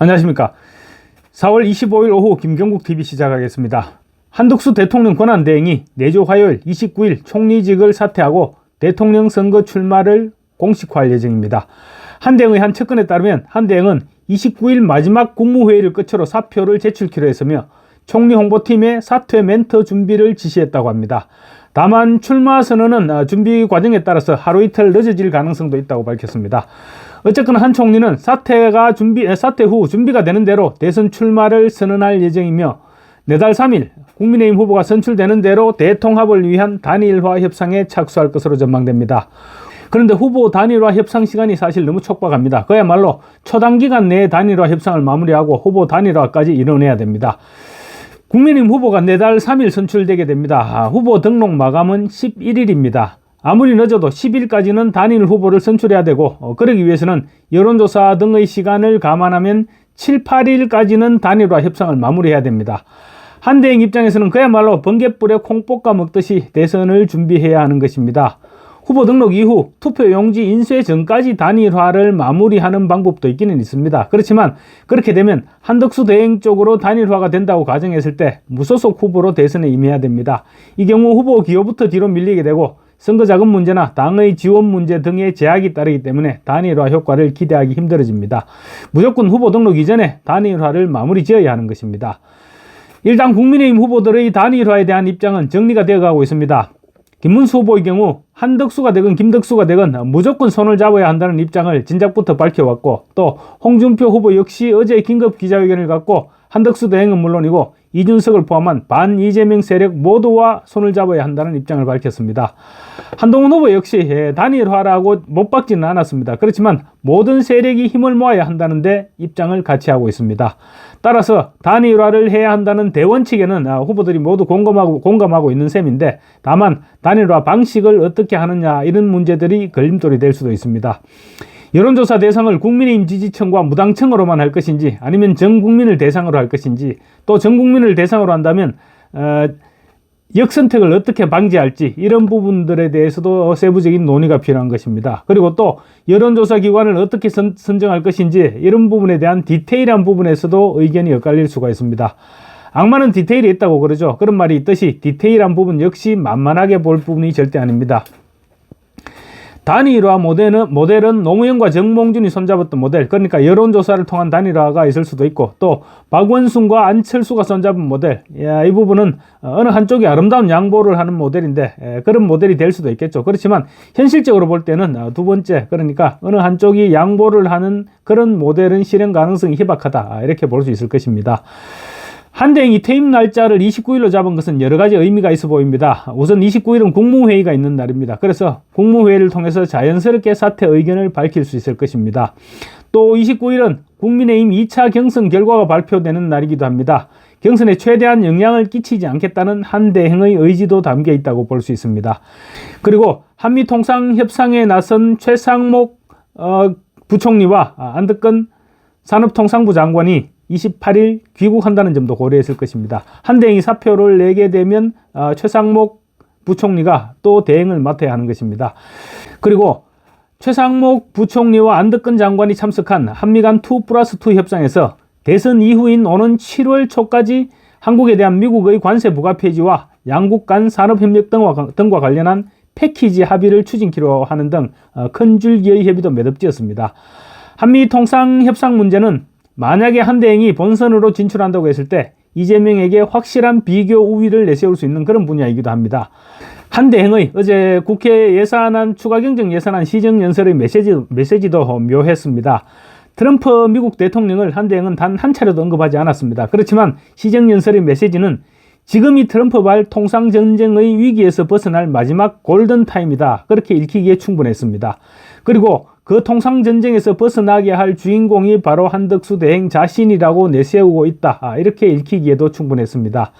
안녕하십니까. 4월 25일 오후 김경국TV 시작하겠습니다. 한덕수 대통령 권한대행이 내주 화요일 29일 총리직을 사퇴하고 대통령 선거 출마를 공식화할 예정입니다. 한대행의 한 측근에 따르면 한대행은 29일 마지막 국무회의를 끝으로 사표를 제출키로 했으며 총리 홍보팀의 사퇴 멘트 준비를 지시했다고 합니다. 다만 출마 선언은 준비 과정에 따라서 하루 이틀 늦어질 가능성도 있다고 밝혔습니다. 어쨌거나 한 총리는 사퇴 후 준비가 되는 대로 대선 출마를 선언할 예정이며 내달 3일 국민의힘 후보가 선출되는 대로 대통합을 위한 단일화 협상에 착수할 것으로 전망됩니다. 그런데 후보 단일화 협상 시간이 사실 너무 촉박합니다. 그야말로 초단기간 내에 단일화 협상을 마무리하고 후보 단일화까지 이뤄내야 됩니다. 국민의힘 후보가 내달 3일 선출되게 됩니다. 후보 등록 마감은 11일입니다. 아무리 늦어도 10일까지는 단일 후보를 선출해야 되고 그러기 위해서는 여론조사 등의 시간을 감안하면 7, 8일까지는 단일화 협상을 마무리해야 됩니다. 한대행 입장에서는 그야말로 번갯불에 콩볶아 먹듯이 대선을 준비해야 하는 것입니다. 후보 등록 이후 투표용지 인쇄 전까지 단일화를 마무리하는 방법도 있기는 있습니다. 그렇지만 그렇게 되면 한덕수 대행 쪽으로 단일화가 된다고 가정했을 때 무소속 후보로 대선에 임해야 됩니다. 이 경우 후보 기호부터 뒤로 밀리게 되고 선거자금 문제나 당의 지원 문제 등의 제약이 따르기 때문에 단일화 효과를 기대하기 힘들어집니다. 무조건 후보 등록 이전에 단일화를 마무리 지어야 하는 것입니다. 일단 국민의힘 후보들의 단일화에 대한 입장은 정리가 되어가고 있습니다. 김문수 후보의 경우 한덕수가 되건 김덕수가 되건 무조건 손을 잡아야 한다는 입장을 진작부터 밝혀왔고, 또 홍준표 후보 역시 어제 긴급 기자회견을 갖고 한덕수 대행은 물론이고 이준석을 포함한 반 이재명 세력 모두와 손을 잡아야 한다는 입장을 밝혔습니다. 한동훈 후보 역시 단일화라고 못 박지는 않았습니다. 그렇지만 모든 세력이 힘을 모아야 한다는데 입장을 같이 하고 있습니다. 따라서 단일화를 해야 한다는 대원칙에는 후보들이 모두 공감하고 있는 셈인데, 다만 단일화 방식을 어떻게 하느냐 이런 문제들이 걸림돌이 될 수도 있습니다. 여론조사 대상을 국민의힘 지지층과 무당층으로만 할 것인지 아니면 전 국민을 대상으로 할 것인지, 또 전 국민을 대상으로 한다면 역선택을 어떻게 방지할지 이런 부분들에 대해서도 세부적인 논의가 필요한 것입니다. 그리고 또 여론조사 기관을 어떻게 선정할 것인지 이런 부분에 대한 디테일한 부분에서도 의견이 엇갈릴 수가 있습니다. 악마는 디테일이 있다고 그러죠. 그런 말이 있듯이 디테일한 부분 역시 만만하게 볼 부분이 절대 아닙니다. 단일화 모델은 노무현과 정몽준이 손잡았던 모델, 그러니까 여론조사를 통한 단일화가 있을 수도 있고, 또 박원순과 안철수가 손잡은 모델, 이 부분은 어느 한쪽이 아름다운 양보를 하는 모델인데 그런 모델이 될 수도 있겠죠. 그렇지만 현실적으로 볼 때는 두 번째, 그러니까 어느 한쪽이 양보를 하는 그런 모델은 실현 가능성이 희박하다, 이렇게 볼 수 있을 것입니다. 한대행이 퇴임 날짜를 29일로 잡은 것은 여러 가지 의미가 있어 보입니다. 우선 29일은 국무회의가 있는 날입니다. 그래서 국무회의를 통해서 자연스럽게 사퇴 의견을 밝힐 수 있을 것입니다. 또 29일은 국민의힘 2차 경선 결과가 발표되는 날이기도 합니다. 경선에 최대한 영향을 끼치지 않겠다는 한대행의 의지도 담겨 있다고 볼 수 있습니다. 그리고 한미통상협상에 나선 최상목 부총리와 안덕근 산업통상부 장관이 28일 귀국한다는 점도 고려했을 것입니다. 한대행이 사표를 내게 되면 최상목 부총리가 또 대행을 맡아야 하는 것입니다. 그리고 최상목 부총리와 안덕근 장관이 참석한 한미 간 2+2 협상에서 대선 이후인 오는 7월 초까지 한국에 대한 미국의 관세 부과 폐지와 양국 간 산업협력 등과 관련한 패키지 합의를 추진키로 하는 등 큰 줄기의 협의도 매듭지었습니다. 한미 통상협상 문제는 만약에 한대행이 본선으로 진출한다고 했을 때 이재명에게 확실한 비교 우위를 내세울 수 있는 그런 분야이기도 합니다. 한대행의 어제 국회 예산안 추가경정 예산안 시정연설의 메시지도 묘했습니다. 트럼프 미국 대통령을 한대행은 단 한 차례도 언급하지 않았습니다. 그렇지만 시정연설의 메시지는 지금이 트럼프발 통상전쟁의 위기에서 벗어날 마지막 골든타임이다, 그렇게 읽히기에 충분했습니다. 그리고 그 통상전쟁에서 벗어나게 할 주인공이 바로 한덕수 대행 자신이라고 내세우고 있다, 이렇게 읽히기에도 충분했습니다.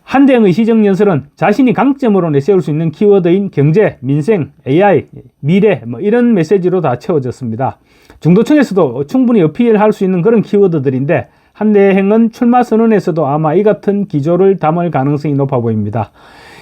한대행의 시정연설은 자신이 강점으로 내세울 수 있는 키워드인 경제, 민생, AI, 미래 이런 메시지로 다 채워졌습니다. 중도층에서도 충분히 어필할 수 있는 그런 키워드들인데 한대행은 출마 선언에서도 아마 이 같은 기조를 담을 가능성이 높아 보입니다.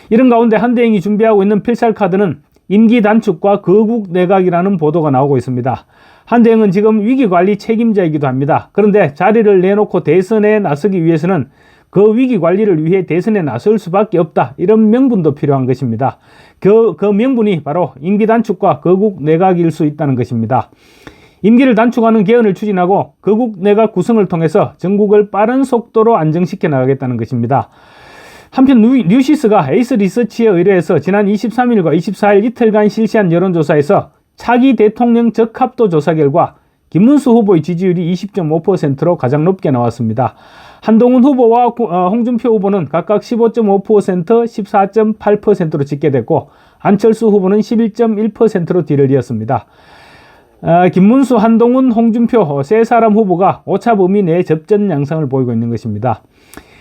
이런 가운데 한대행이 준비하고 있는 필살카드는 임기 단축과 거국 내각이라는 보도가 나오고 있습니다. 한대행은 지금 위기관리 책임자이기도 합니다. 그런데 자리를 내놓고 대선에 나서기 위해서는 그 위기관리를 위해 대선에 나설 수밖에 없다. 이런 명분도 필요한 것입니다. 그 명분이 바로 임기 단축과 거국 내각일 수 있다는 것입니다. 임기를 단축하는 개헌을 추진하고 거국 내각 구성을 통해서 전국을 빠른 속도로 안정시켜 나가겠다는 것입니다. 한편 뉴시스가 에이스 리서치에 의뢰해서 지난 23일과 24일 이틀간 실시한 여론조사에서 차기 대통령 적합도 조사 결과 김문수 후보의 지지율이 20.5%로 가장 높게 나왔습니다. 한동훈 후보와 홍준표 후보는 각각 15.5%, 14.8%로 집계됐고 안철수 후보는 11.1%로 뒤를 이었습니다. 김문수, 한동훈, 홍준표 세 사람 후보가 오차 범위 내에 접전 양상을 보이고 있는 것입니다.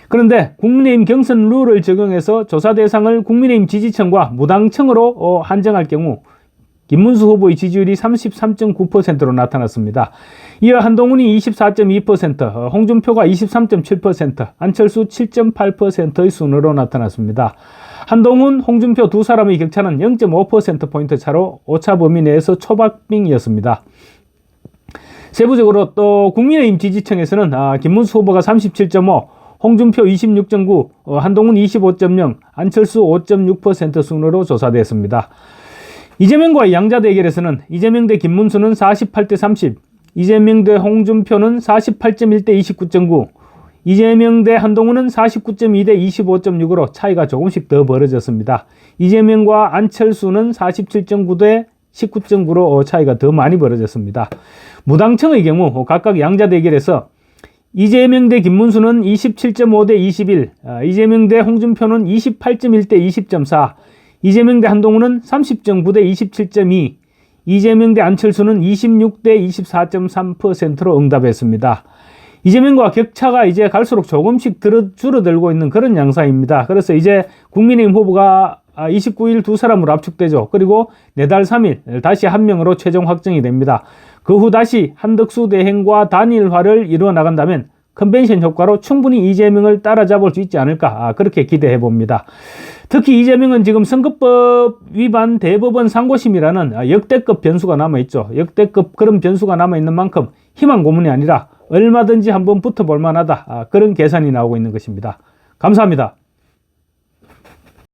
그런데 국민의힘 경선 룰을 적용해서 조사 대상을 국민의힘 지지층과 무당층으로 한정할 경우 김문수 후보의 지지율이 33.9%로 나타났습니다. 이어 한동훈이 24.2%, 홍준표가 23.7%, 안철수 7.8%의 순으로 나타났습니다. 한동훈, 홍준표 두 사람의 격차는 0.5%포인트 차로 오차 범위 내에서 초박빙이었습니다. 세부적으로 또 국민의힘 지지층에서는 김문수 후보가 37.5, 홍준표 26.9, 한동훈 25.0, 안철수 5.6% 순으로 조사됐습니다. 이재명과의 양자 대결에서는 이재명 대 김문수는 48대 30, 이재명 대 홍준표는 48.1대 29.9, 이재명 대 한동훈은 49.2대 25.6으로 차이가 조금씩 더 벌어졌습니다. 이재명과 안철수는 47.9대 19.9로 차이가 더 많이 벌어졌습니다. 무당층의 경우 각각 양자 대결에서 이재명 대 김문수는 27.5대 21, 이재명 대 홍준표는 28.1대 20.4, 이재명 대 한동훈은 30.9대 27.2, 이재명 대 안철수는 26대 24.3%로 응답했습니다. 이재명과 격차가 이제 갈수록 조금씩 줄어들고 있는 그런 양상입니다. 그래서 이제 국민의힘 후보가 29일 두 사람으로 압축되죠. 그리고 내달 3일 다시 한 명으로 최종 확정이 됩니다. 그 후 다시 한덕수 대행과 단일화를 이루어 나간다면 컨벤션 효과로 충분히 이재명을 따라잡을 수 있지 않을까 그렇게 기대해 봅니다. 특히 이재명은 지금 선거법 위반 대법원 상고심이라는 역대급 변수가 남아있죠. 역대급 그런 변수가 남아있는 만큼 희망 고문이 아니라 얼마든지 한번 붙어볼 만하다 그런 계산이 나오고 있는 것입니다. 감사합니다.